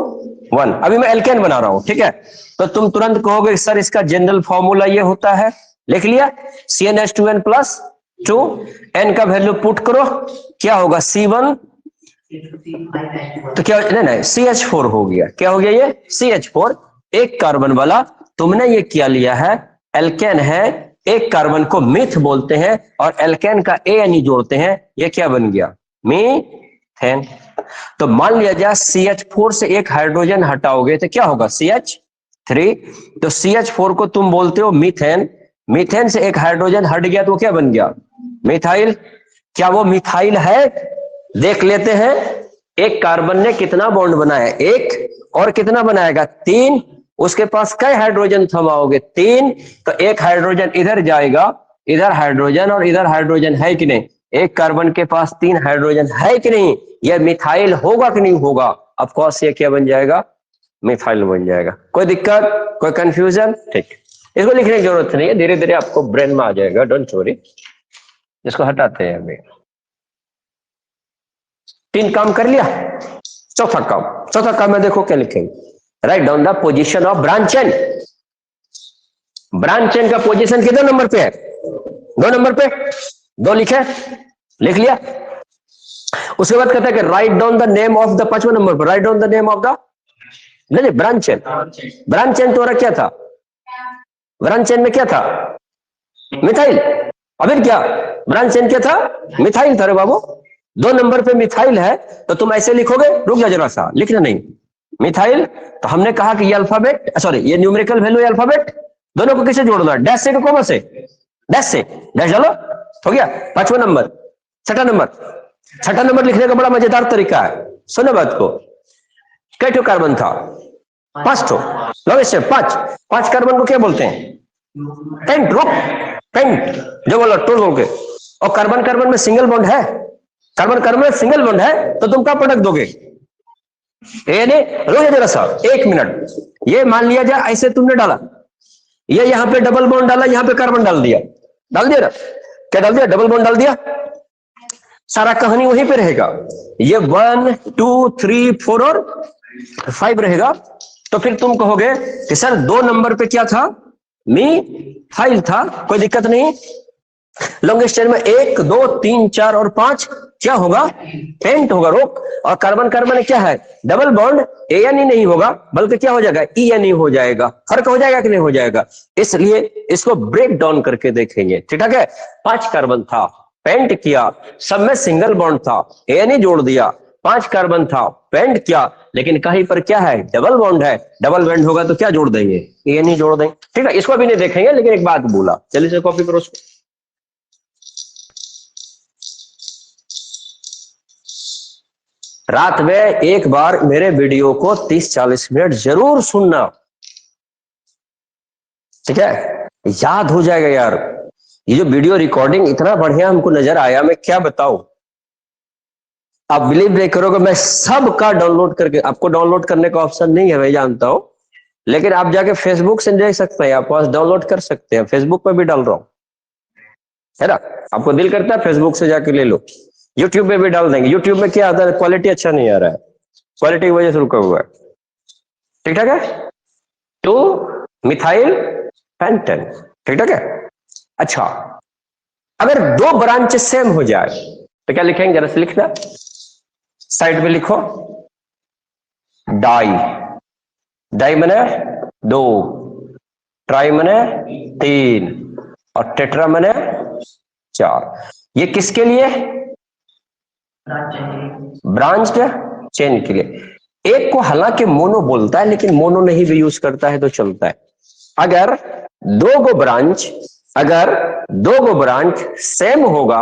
1। अभी मैं एल्केन बना रहा हूं, ठीक है। तो तुम तुरंत कहोगे सर इसका जनरल फॉर्मूला ये होता है। लिख लिया? CnH2n+2। एन का वैल्यू पुट करो, क्या होगा? C1, तो क्या? नहीं, CH4 हो गया। क्या हो गया ये? CH4। एक कार्बन वाला तुमने ये क्या लिया है? एल्केन है। एक कार्बन को मिथ बोलते हैं और एल्केन का एन जोड़ते हैं। ये क्या बन गया? मीथेन। तो मान लिया जाए CH4 से एक हाइड्रोजन हटाओगे तो क्या होगा? CH3। तो CH4 को तुम बोलते हो मीथेन। मीथेन से एक हाइड्रोजन हट गया तो क्या बन गया? मिथाइल। क्या वो मिथाइल है? देख लेते हैं। एक कार्बन ने कितना बॉन्ड बनाया? 1। और कितना बनाएगा? 3। उसके पास कई हाइड्रोजन थमाओगे? 3। तो एक हाइड्रोजन इधर जाएगा, इधर हाइड्रोजन और इधर हाइड्रोजन है कि नहीं? एक कार्बन के पास 3 हाइड्रोजन है कि नहीं? यह मिथाइल होगा कि नहीं होगा? ऑफ कोर्स ये क्या बन जाएगा? मिथाइल बन जाएगा। कोई दिक्कत, कोई कंफ्यूजन? ठीक, इसको लिखने की जरूरत नहीं है, धीरे धीरे आपको ब्रेन में आ जाएगा, डोंट वरी। इसको हटाते हैं अभी। 3 काम कर लिया। चौथा काम में देखो क्या लिखेंगे? Right down the position of branch chain. Branch chain का पोजीशन कितने नंबर पे है? 2 नंबर पे। 2 लिखे, लिख लिया। उसके बाद कहता है कि write down the name of the, 5वें नंबर पर write down the name of the, नहीं ब्रांच चेन। ब्रांच चेन तुम्हारा क्या था? ब्रांच चेन में क्या था? मिथाइल। अभी क्या ब्रांच चेन क्या था? मिथाइल था रे बाबू। 2 नंबर पे मिथाइल है तो तुम ऐसे लिखोगे। रुक जा जरा सा, लिखना नहीं। मिथाइल, तो हमने कहा कि ये अल्फाबेट, सॉरी ये न्यूमेरिकल वैल्यू है अल्फाबेट। दोनों को किसे जोड़ना? डैश से, कॉमा से? डैश से। डैश डालो, हो गया। 5वां नंबर। 6ठा नंबर लिखने का बड़ा मजेदार तरीका है, सुनो बात को। कई कार्बन था? 5 ठो। लॉन्गेस्ट 5 कार्बन को क्या बोलते हैं? पेंट। रुक, पेंट जो बोला टोल बोल के। और कार्बन में सिंगल बॉन्ड है। कार्बन में सिंगल बॉन्ड है तो तुम क्या प्रोडक्ट दोगे? रुक जरा सा 1 मिनट। ये मान लिया जाए ऐसे तुमने डाला, ये यहाँ पे डबल बॉन्ड डाला, यहाँ पे कार्बन डाल दिया ना, क्या डाल दिया, डबल बॉन्ड डाल दिया, सारा कहानी वहीं पे रहेगा। ये 1 2 3 4 और 5 रहेगा। तो फिर तुम कहोगे कि सर 2 नंबर पे क्या था, मिथाइल था, कोई दिक्कत नहीं। लॉन्गेस्ट चेन में 1 2 3 4 और 5 क्या होगा, पेंट होगा, रोक। और कार्बन कार्बन क्या है, डबल बॉन्ड, ANE नहीं होगा बल्कि क्या हो जाएगा, ENE हो जाएगा। फर्क हो जाएगा कि नहीं हो जाएगा, इसलिए इसको ब्रेक डाउन करके देखेंगे। ठीक है, 5 कार्बन था, पेंट किया, सब में सिंगल बॉन्ड था, ANE जोड़ दिया, 5 कार्बन था, पेंट किया, लेकिन कहीं पर क्या है, डबल बॉन्ड है, डबल बॉन्ड होगा तो क्या जोड़ देंगे, ANE जोड़ देंगे। ठीक है, इसको भी नहीं देखेंगे, लेकिन एक बात बोला, चलिए इसे कॉपी करो उसको। रात में एक बार मेरे वीडियो को 30-40 मिनट जरूर सुनना, ठीक है, याद हो जाएगा यार। ये जो वीडियो रिकॉर्डिंग इतना बढ़िया हमको नजर आया, मैं क्या बताऊं, आप बिलीव नहीं करोगे, मैं सबका डाउनलोड करके, आपको डाउनलोड करने का ऑप्शन नहीं है मैं जानता हूं, लेकिन आप जाके फेसबुक से देख सकते हैं, आप पास डाउनलोड कर सकते हैं, फेसबुक पर भी डाल रहा हूं, है ना। आपको दिल करता है फेसबुक से जाके ले लो, यूट्यूब पे भी डाल देंगे। यूट्यूब में क्या आता है, क्वालिटी अच्छा नहीं आ रहा है, क्वालिटी की वजह से रुका हुआ है। ठीक ठाक है, 2 मिथाइल पेंटेन। ठीक ठाक है। अच्छा, अगर 2 ब्रांच सेम हो जाए तो क्या लिखेंगे, जरा से लिखना, साइड में लिखो, डाई, डाई मने 2, ट्राई मने 3 और टेट्रा मने 4। ये किसके लिए, ब्रांच चेन के लिए। एक को हालांकि मोनो बोलता है, लेकिन मोनो नहीं भी यूज करता है तो चलता है। अगर 2 गो ब्रांच सेम होगा,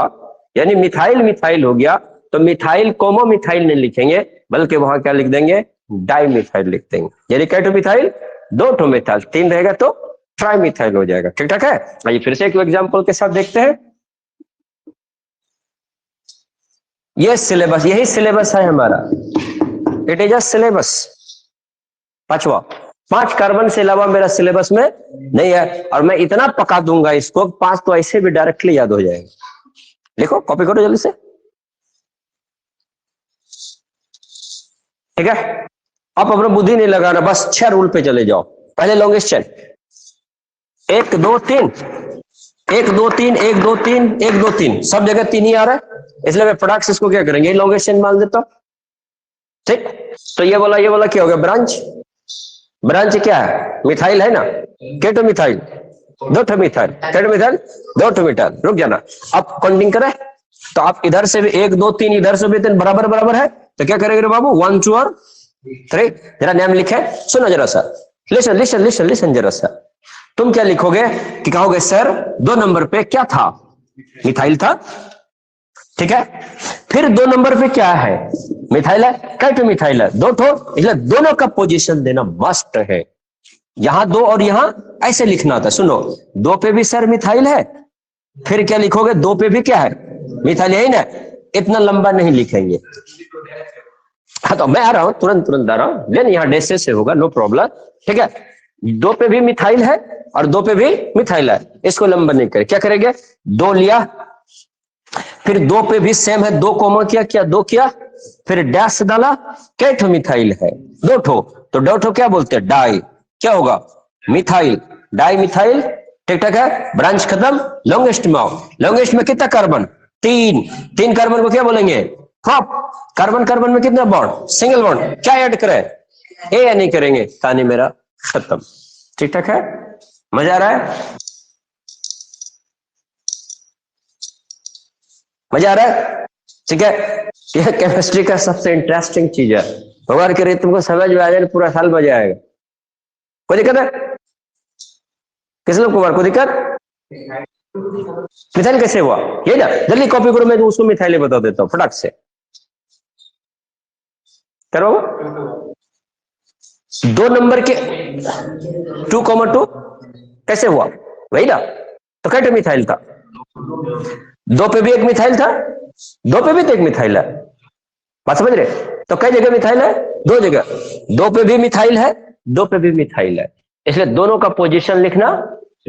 यानी मिथाइल मिथाइल हो गया, तो मिथाइल कोमो मिथाइल नहीं लिखेंगे, बल्कि वहां क्या लिख देंगे, डाई मिथाइल लिख देंगे। यानी कै टू मिथाइल, 2 ठो मिथाइल, 3 रहेगा तो ट्राई मिथाइल हो जाएगा। ठीक ठाक है। आइए फिर से एक एग्जाम्पल के साथ देखते हैं। ये सिलेबस, यही सिलेबस है हमारा, it is a syllabus. 5 carbon से अलावा मेरा सिलेबस में नहीं है, और मैं इतना पका दूंगा इसको, 5 तो ऐसे भी डायरेक्टली याद हो जाएगा। लिखो, कॉपी करो जल्दी से। ठीक है, आप अपना बुद्धि नहीं लगाना, बस 6 रूल पे चले जाओ। पहले लॉन्गेस्ट चेन, 1 2 3 1 2 3 1 2 3 1 2 3, सब जगह 3 ही आ रहा है, इसलिए मैं फटाक से इसको क्या करेंगे, लॉन्गेस्ट चेन मान देता हूं। ठीक, तो ये वाला क्या हो गया, ब्रांच। ब्रांच क्या है, मिथाइल है ना, केटो मिथाइल, 2 ठो मिथाइल, केटो मिथाइल 2 ठो मिथाइल। रुक जाना, अब काउंटिंग करें तो आप इधर से भी 1 2 3, इधर से भी 3, बराबर बराबर है, तो क्या करेंगे बाबू, 1 2 और 3। जरा नाम लिखे, सुनो जरा सा, लिसन लिसन लिसन लिसन जरा सा। तुम क्या लिखोगे कि कहोगे सर 2 नंबर पे क्या था, मिथाइल था। ठीक है, फिर 2 नंबर पे क्या है, मिथाइल है, कै टो मिथाइल है, 2 ठो, इसलिए दोनों का पोजीशन देना मस्ट है। यहां 2 और यहां ऐसे लिखना था, सुनो, 2 पे भी सर मिथाइल है, फिर क्या लिखोगे, 2 पे भी क्या है, मिथाइल है ना, इतना लंबा नहीं लिखेंगे। हाँ तो मैं आ रहा हूं, तुरंत आ रहा हूं, लेकिन यहाँ डेसे से होगा, नो प्रॉब्लम। ठीक है, 2 पे भी मिथाइल है और 2 पे भी मिथाइल है, इसको लंबा नहीं करे, क्या करेंगे, 2 लिया, फिर 2 पे भी सेम है, 2 कोमा किया 2 किया, फिर डैश डाला, कै ठो मिथाइल है, 2 ठो, तो 2 ठो क्या बोलते हैं, डाई, क्या होगा, मिथाइल, डाई मिथाइल। ठीक ठाक है, ब्रांच खत्म। लॉन्गेस्ट में कितना कार्बन, 3 कार्बन को क्या बोलेंगे, प्रॉप। कार्बन कार्बन में कितना बॉन्ड, सिंगल बॉन्ड, क्या ऐड करें, ए या नहीं करेंगे, कहानी मेरा खत्म। ठीक ठाक है, मजा आ रहा है, मजा आ रहा है। ठीक है, यह केमिस्ट्री का सबसे इंटरेस्टिंग चीज है, भगवान करे तुमको समझ में आ जाए, पूरा साल मजा आएगा। कोई दिक्कत है, किस लोग कुमार को दिक्कत, मिथाइल कैसे हुआ, ये ना, जल्दी कॉपी करो, मैं तो उसको मिथाइल बता देता हूँ फटाक से, करो। 2 नंबर के 2,2 कैसे हुआ, वही ना, तो कै टो मिथाइल था, 2 पे भी एक मिथाइल था, 2 पे भी तो एक मिथाइल है, बात समझ रहे, तो कई जगह मिथाइल है, 2 जगह, 2 पे भी मिथाइल है, 2 पे भी मिथाइल है, इसलिए दोनों का पोजीशन लिखना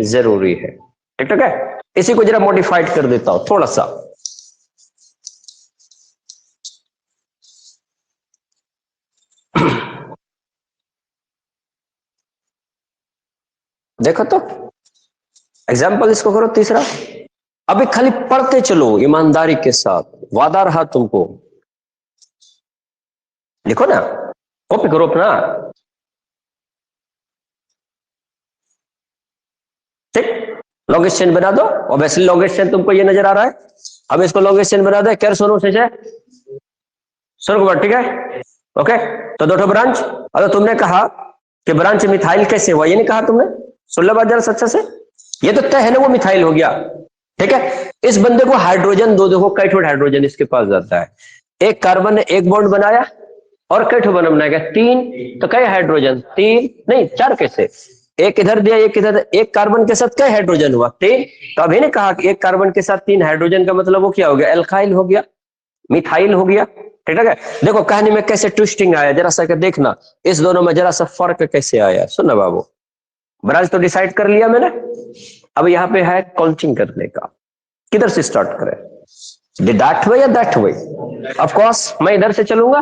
जरूरी है। ठीक ठीक है, इसी को जरा मॉडिफाइड कर देता हूं थोड़ा सा। देखो तो एग्जाम्पल इसको करो तीसरा। अभी खाली पढ़ते चलो ईमानदारी के साथ, वादा रहा तुमको। लिखो ना, कॉपी करो अपना। ठीक, लॉन्गेस्ट चेन बना दो। ऑब्वियसली लॉन्गेस्ट चेन तुमको ये नजर आ रहा है। अब इसको लॉन्गेस्ट चेन बना दो। क्या सोनू से कुमार, ठीक है ओके। तो दो ब्रांच। अगर तुमने कहा कि ब्रांच मिथाइल कैसे हुआ, ये नहीं कहा तुमने, सुन लो बात जरा सच्चा से। ये तो तय है ना वो मिथाइल हो गया। ठीक है, इस बंदे को हाइड्रोजन दो, देखो कई ठो हाइड्रोजन इसके पास जाता है। एक कार्बन ने एक बॉन्ड बनाया और कई ठो बॉन्ड बनाया, तीन, तो कई हाइड्रोजन, तीन नहीं चार कैसे, एक इधर दिया एक इधर, एक कार्बन के साथ कई हाइड्रोजन हुआ, तीन। तो अभी ने कहा कि एक कार्बन के साथ तीन हाइड्रोजन का मतलब वो क्या हो गया, एल्काइल हो गया, मिथाइल हो गया। ठीक है, देखो कहानी में कैसे ट्विस्टिंग आया, जरा सा देखना इस दोनों में जरा सा फर्क कैसे आया। सुनना बाबू, ब्रांच तो डिसाइड कर लिया मैंने, अब यहाँ पे है काउंटिंग करने का। किधर से स्टार्ट करें, दैट वे या दैट वे? ऑफ कोर्स मैं इधर से चलूंगा,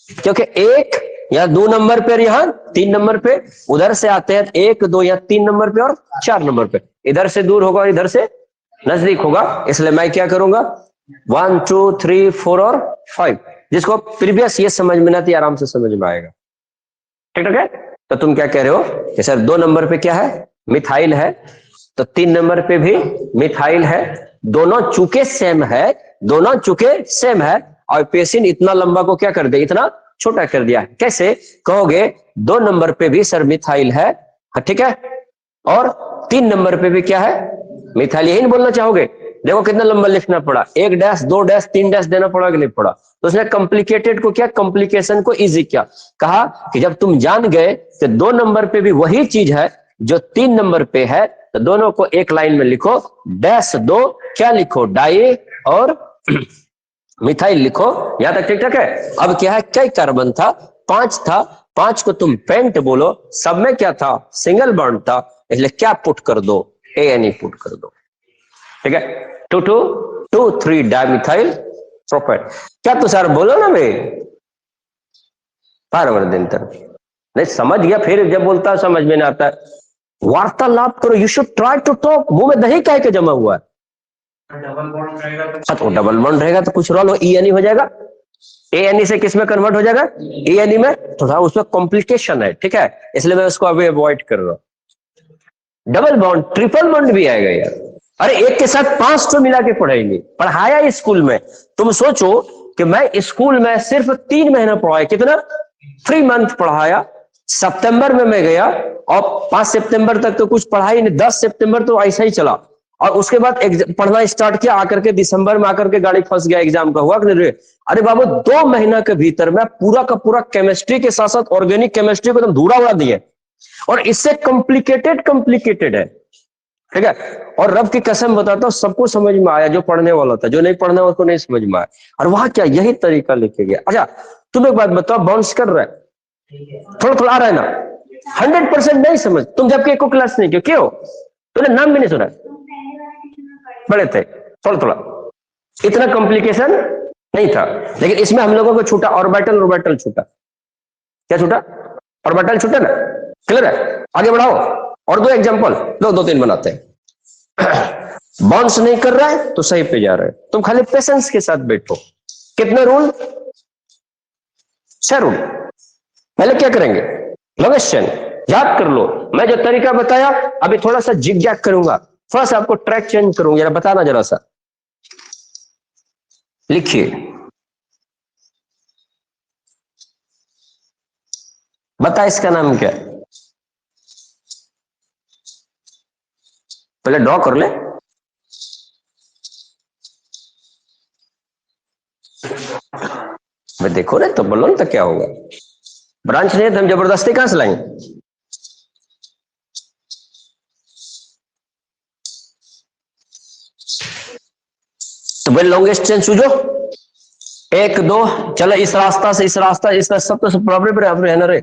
क्योंकि एक या दो नंबर पे, यहाँ तीन नंबर पे, उधर से आते हैं एक दो या तीन नंबर पे और चार नंबर पे, इधर से दूर होगा और इधर से नजदीक होगा। इसलिए मैं क्या करूंगा, 1 2 3 4 और 5। जिसको प्रीवियस ये समझ में ना थी, आराम से समझ में आएगा। ठीक है, तो तुम क्या कह रहे हो कि सर दो नंबर पे क्या है, मिथाइल है, तो तीन नंबर पे भी मिथाइल है, दोनों चूके सेम है, दोनों चूके सेम है, और पेशिन इतना लंबा को क्या कर दिया, इतना छोटा कर दिया। कैसे कहोगे, दो नंबर पे भी सर मिथाइल है, ठीक है, और तीन नंबर पे भी क्या है, मिथाइल, यही नहीं बोलना चाहोगे? देखो कितना लंबा लिखना पड़ा, एक डैश दो डैश तीन डैश देना पड़ा कि नहीं पड़ा? तो उसने कॉम्प्लिकेटेड को क्या, कॉम्प्लिकेशन को इजी किया। कहा कि जब तुम जान गए कि दो नंबर पे भी वही चीज है जो तीन नंबर पे है, तो दोनों को एक लाइन में लिखो, डैश दो क्या लिखो, डाई और मिथाइल लिखो। यहां तक ठीक ठाक है। अब क्या है, कई कार्बन था, पांच था, पांच को तुम पेंट बोलो, सब में क्या था, सिंगल बॉन्ड था, इसलिए क्या पुट कर दो, ANE पुट कर दो। ठीक है, 2,2,2,3 डायमिथाइल प्रोपेट। क्या तो सर बोलो ना भाई, दिन तक नहीं समझ गया, फिर जब बोलता समझ में नहीं आता। वार्तालाप करो, you should try to talk. मुंह में दही काहे के जमा हुआ है? डबल बॉन्ड रहेगा तो कुछ रोल हो, ENE हो जाएगा। ANE से किस में कन्वर्ट हो जाएगा, ENE में। थोड़ा उसमें कॉम्प्लिकेशन है, ठीक है, इसलिए मैं उसको अभी अवॉइड कर रहा हूं। डबल बॉन्ड, ट्रिपल बॉन्ड भी आएगा यार। अरे एक के साथ 5 मिला के पढ़ाएंगे, पढ़ाया स्कूल में। तुम सोचो कि मैं स्कूल में सिर्फ 3 महीना पढ़ाया, कितना, 3 मंथ पढ़ाया। सितंबर में मैं गया और 5 सितंबर तक तो कुछ पढ़ाई नहीं, 10 सितंबर तो ऐसा ही चला, और उसके बाद पढ़ना स्टार्ट किया, आकर के दिसंबर में आकर के गाड़ी फंस गया, एग्जाम का हुआ कि नहीं? अरे बाबू 2 महीना के भीतर में पूरा का पूरा केमिस्ट्री के साथ साथ ऑर्गेनिक केमिस्ट्री को एकदम धूरा उड़ा दिए, और इससे कॉम्प्लिकेटेड है। ठीक है, और रब की कसम बताता हूं, सबको समझ में आया जो पढ़ने वाला था, जो नहीं पढ़ना उसको नहीं समझ में आया। और वहां क्या यही तरीका लिखे गया। अच्छा तुम एक बात बताओ, बाउंस कर रहा है, थोड़ा थोड़ा आ रहा है ना, 100% नहीं समझ तुम, जबकि एको क्लास नहीं क्यों, क्यों तूने नाम भी नहीं सुना, बड़े थे, थोड़ा थोड़ा, इतना कॉम्प्लिकेशन नहीं था। लेकिन इसमें हम लोगों को छूटा ऑर्बिटल छूटा। क्या छूटा, ऑर्बिटल छूटा ना, क्लियर है? आगे बढ़ाओ, और दो एग्जांपल, दो तीन बनाते हैं। बाउंस नहीं कर रहा है तो सही पे जा रहा है, तुम खाली पेशेंस के साथ बैठो। कितने रूल, 6 रूल। पहले क्या करेंगे, लॉन्गेस्ट चेन याद कर लो। मैं जो तरीका बताया अभी थोड़ा सा जिग-जैग करूंगा, थोड़ा सा आपको ट्रैक चेंज करूंगा, जरा बताना, जरा सा लिखिए। बता इसका नाम क्या है, पहले ड्रॉ कर ले। मैं देखो ना तो बोलो ना, तो क्या होगा, ब्रांच नहीं है तो हम जबरदस्ती कहां से लाएंगे। तो भाई लॉन्गेस्ट चेन सूझो, 1 2, चलो इस रास्ता से इस रास्ता, इसका सब तो प्रॉब्लम है ना रे।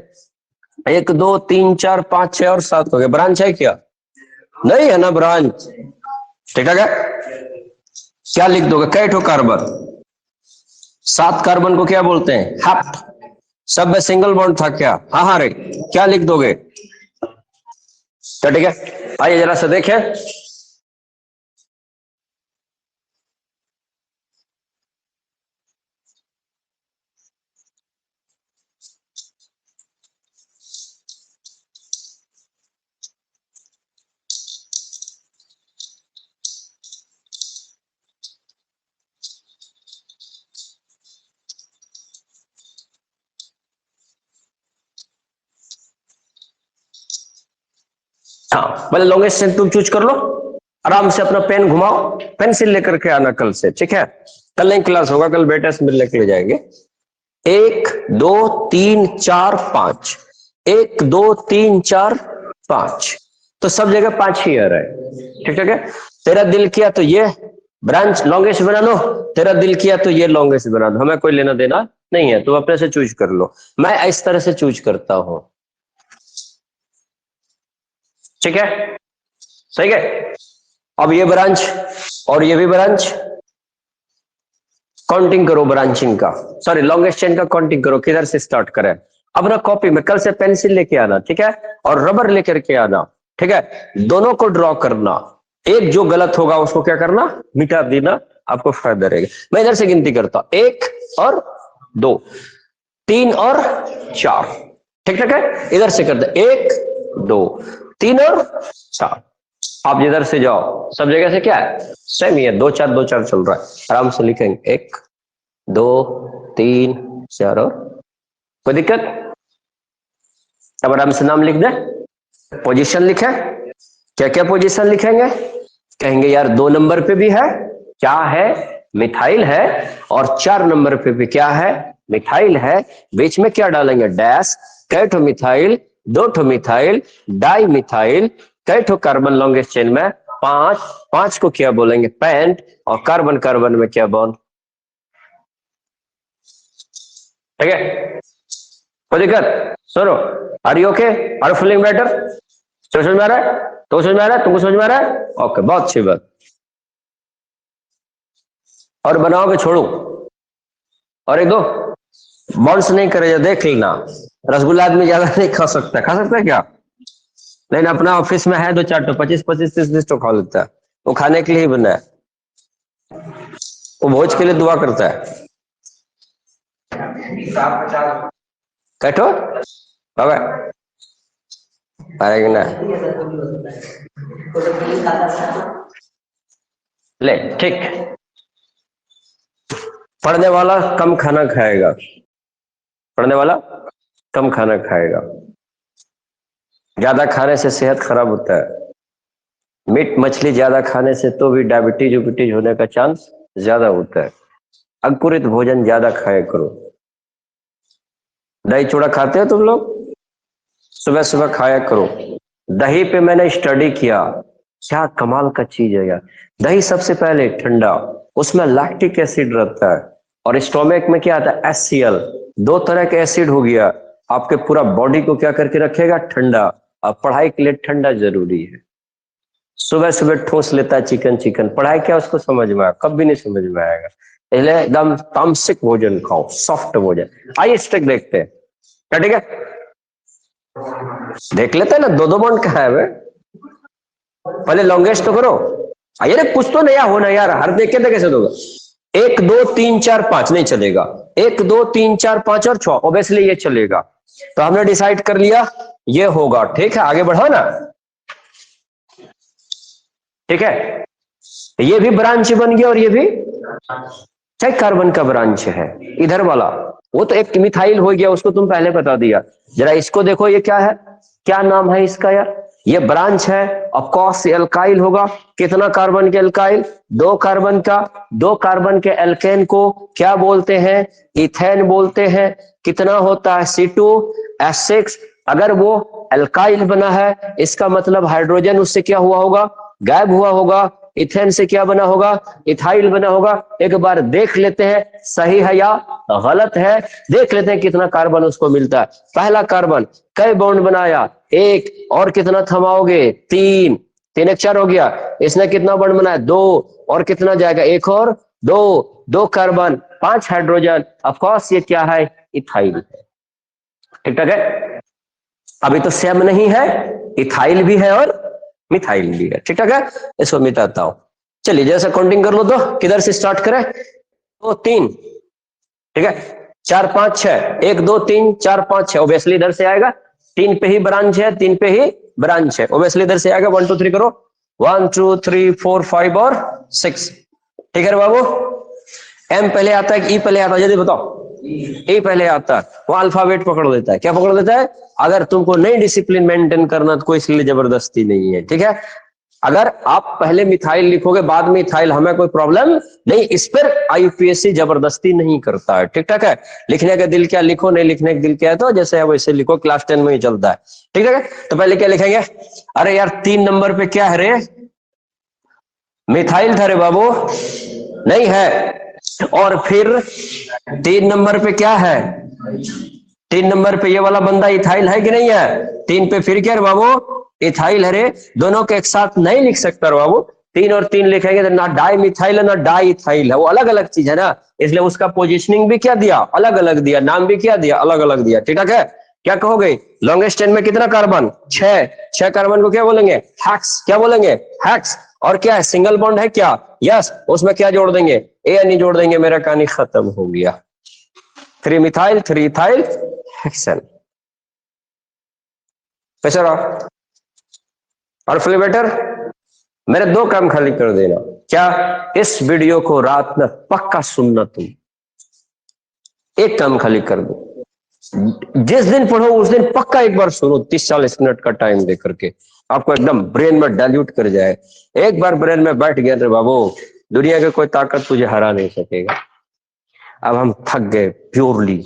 1 2 3 4 5 6 और 7 हो गया। ब्रांच है क्या? नहीं है ना ब्रांच। ठीक है, क्या लिख दोगे? कई ठो कार्बन? 7 कार्बन को क्या बोलते हैं? हैप्ट। सब में सिंगल बॉन्ड था क्या? हाँ हाँ रे, क्या लिख दोगे? तो ठीक है, आइए जरा से देखें। हाँ, पहले लॉन्गेस्ट चेन तुम चूज कर लो, आराम से अपना पेन घुमाओ, पेंसिल लेकर के आना कल से, ठीक है? कल नहीं क्लास होगा, कल बेटा से मिलने के लिए जाएंगे। 1 2 3 4 5, 1 2 3 4 5, तो सब जगह 5 ही आ रहा है। ठीक है, तेरा दिल किया तो ये ब्रांच लॉन्गेस्ट बना लो, तेरा दिल किया तो ये लॉन्गेस्ट बना दो, हमें कोई लेना देना नहीं है, तुम अपने से चूज कर लो। मैं इस तरह से चूज करता हूं, ठीक है? सही है। अब ये ब्रांच और ये भी ब्रांच, काउंटिंग करो ब्रांचिंग का, सॉरी लॉन्गेस्ट चेन का काउंटिंग करो, किधर से स्टार्ट करें। अब ना कॉपी में कल से पेंसिल लेके आना, ठीक है? और रबर लेकर के आना, ठीक है? दोनों को ड्रॉ करना, एक जो गलत होगा उसको क्या करना? मिटा देना, आपको फायदा रहेगा। मैं इधर से गिनती करता हूं, 1 और 2 3 और 4, ठीक है? इधर से करते 1 2 3 और 4। आप जिधर से जाओ सब जगह से क्या है? सेम ही है, 2 4 2 4 चल रहा है। आराम से लिखेंगे 1 2 3 4 और कोई दिक्कत? अब आराम से नाम लिख दे, पोजीशन लिखे। क्या क्या पोजीशन लिखेंगे? कहेंगे यार 2 नंबर पे भी है, क्या है? मिथाइल है। और 4 नंबर पे भी क्या है? मिथाइल है। बीच में क्या डालेंगे? डैश। कई ठो मिथाइल? 2 ठो मिथाइल, डाई मिथाइल। कई ठो कार्बन लॉन्गेस्ट चेन में? 5। 5 को क्या बोलेंगे? पेंट। और कार्बन कार्बन में क्या बॉन्ड? ठीक है, कोई दिक्कत? सुनो, are you okay? Are feeling better? समझ में आ रहा है? तो समझ में आ रहा है? तुमको समझ में आ रहा है? ओके, बहुत अच्छी बात। और बनाओ के छोड़ू, और एक दो बॉन्स नहीं करे, देख लेना। रसगुल्ला आदमी ज्यादा नहीं खा सकता, खा सकता है क्या? लेकिन अपना ऑफिस में है 2 4 तो 25 25 30 30 तो खा लेता है। वो खाने के लिए ही बना है, वो भोज के लिए दुआ करता है। कैठो अरे ना ले, ठीक। पढ़ने वाला कम खाना खाएगा, पढ़ने वाला कम खाना खाएगा। ज्यादा खाने से सेहत खराब होता है। मीट मछली ज्यादा खाने से तो भी डायबिटीज उबिटीज होने का चांस ज्यादा होता है। अंकुरित भोजन ज्यादा खाया करो। दही चूड़ा खाते हो तुम लोग? सुबह सुबह खाया करो। दही पे मैंने स्टडी किया, क्या कमाल का चीज है यार। दही सबसे पहले ठंडा, उसमें लैक्टिक एसिड रहता है, और स्टोमक में क्या आता है? HCl। 2 तरह के एसिड हो गया, आपके पूरा बॉडी को क्या करके रखेगा? ठंडा। अब पढ़ाई के लिए ठंडा जरूरी है। सुबह सुबह ठोस लेता है चिकन चिकन, पढ़ाई क्या उसको समझ में आया? कब भी नहीं समझ में आएगा। इसलिए एकदम तामसिक भोजन खाओ, सॉफ्ट भोजन। आइए स्टेक देखते हैं, क्या ठीक है? देख लेते हैं ना, 2 2 बॉन्ड कहाँ है? पहले लॉन्गेस्ट तो करो। अरे कुछ तो नया होना यार, हर देख के कैसे दोगे? 1 2 3 4 5 नहीं चलेगा, 1 2 3 4 5 और 6 ऑब्वियसली ये चलेगा। तो हमने डिसाइड कर लिया ये होगा, ठीक है? आगे बढ़ो ना, ठीक है? ये भी ब्रांच बन गया, और ये भी चाहे कार्बन का ब्रांच है। इधर वाला वो तो एक मिथाइल हो गया, उसको तुम पहले बता दिया। जरा इसको देखो, ये क्या है? क्या नाम है इसका यार? ये ब्रांच है, ऑफ कोर्स एल्काइल होगा। कितना कार्बन के एल्काइल? 2 कार्बन का। 2 कार्बन के एल्केन को क्या बोलते हैं? इथेन बोलते हैं। कितना होता है? C2H6। अगर वो एल्काइल बना है, इसका मतलब हाइड्रोजन उससे क्या हुआ होगा? गायब हुआ होगा। इथेन से क्या बना होगा, इथाइल बना होगा। एक बार देख लेते हैं सही है या गलत है, देख लेते हैं कितना कार्बन उसको मिलता है। पहला कार्बन कई बॉन्ड बनाया, एक, और कितना थमाओगे, तीन, तीन एक चार हो गया। इसने कितना बॉन्ड बनाया, दो, और कितना जाएगा, एक और दो, दो कार्बन, 5 हाइड्रोजन। ऑफ कोर्स ये क्या है, इथाइल है। ठीक ठाक है। अभी तो सेम नहीं है, इथाइल भी है और मिथाइल भी है। ठीक ठाक है, इसको मिटाता हूं। चलिए जैसे काउंटिंग कर लो तो किधर से स्टार्ट करें, 2 3, ठीक है, 4 5 6, 1 2 3 4 5 6, ओबियसली इधर से आएगा, 3 पे ही ब्रांच है, 3 पे ही ब्रांच है, ओबियसली इधर से आएगा। 1 2 3 करो, 1 2 3 4 5 और 6। ठीक है बाबू, एम पहले आता है कि ई पहले आता है, जल्दी बताओ। ए पहले आता है, वो अल्फाबेट पकड़ लेता है। क्या पकड़ लेता है, अगर तुमको नहीं डिसिप्लिन मेंटेन करना तो कोई इसलिए जबरदस्ती नहीं है। ठीक है, अगर आप पहले मिथाइल लिखोगे बाद में इथाइल, हमें कोई प्रॉब्लम नहीं, इस पर आईयूपीएससी जबरदस्ती नहीं करता है। ठीक ठाक है, लिखने का दिल क्या लिखो, नहीं लिखने का दिल क्या है तो जैसे है वैसे लिखो, क्लास 10 में ही चलता है। ठीक है, तो पहले क्या लिखेंगे, अरे यार 3 नंबर पे क्या है रे, मिथाइल था रे बाबू, नहीं है। और फिर 3 नंबर पे क्या है, 3 नंबर पे ये वाला बंदा इथाइल है कि नहीं है, 3 पे फिर क्या है बाबू, इथाइल है रे। दोनों के एक साथ नहीं लिख सकता बाबू, 3 और 3 लिखेंगे तो ना डाई मिथाइल है ना डाई इथाइल है, वो अलग अलग चीज है ना, इसलिए उसका पोजीशनिंग भी क्या दिया, अलग अलग दिया, नाम भी क्या दिया, अलग अलग दिया। ठीक है, क्या कहोगे, लॉन्गेस्ट चेन में कितना कार्बन, 6 कार्बन को क्या बोलेंगे, हेक्स। क्या बोलेंगे, हेक्स। और क्या है, सिंगल बॉन्ड है क्या, यस, उसमें क्या जोड़ देंगे, ए जोड़ देंगे, मेरा कहानी खत्म हो गया। 3 मिथाइल 3 इथाइल हेक्सेन। कैसा रहा, और फ्लेवेटर मेरे 2 काम खाली कर देना। क्या, इस वीडियो को रात में पक्का सुनना, तुम एक काम खाली कर दो, जिस दिन पढ़ो उस दिन पक्का एक बार सुनो, 30-40 मिनट का टाइम दे करके, आपको एकदम ब्रेन में डाइल्यूट कर जाए। एक बार ब्रेन में बैठ गया तो बाबू दुनिया की कोई ताकत तुझे हरा नहीं सकेगा। अब हम थक गए प्योरली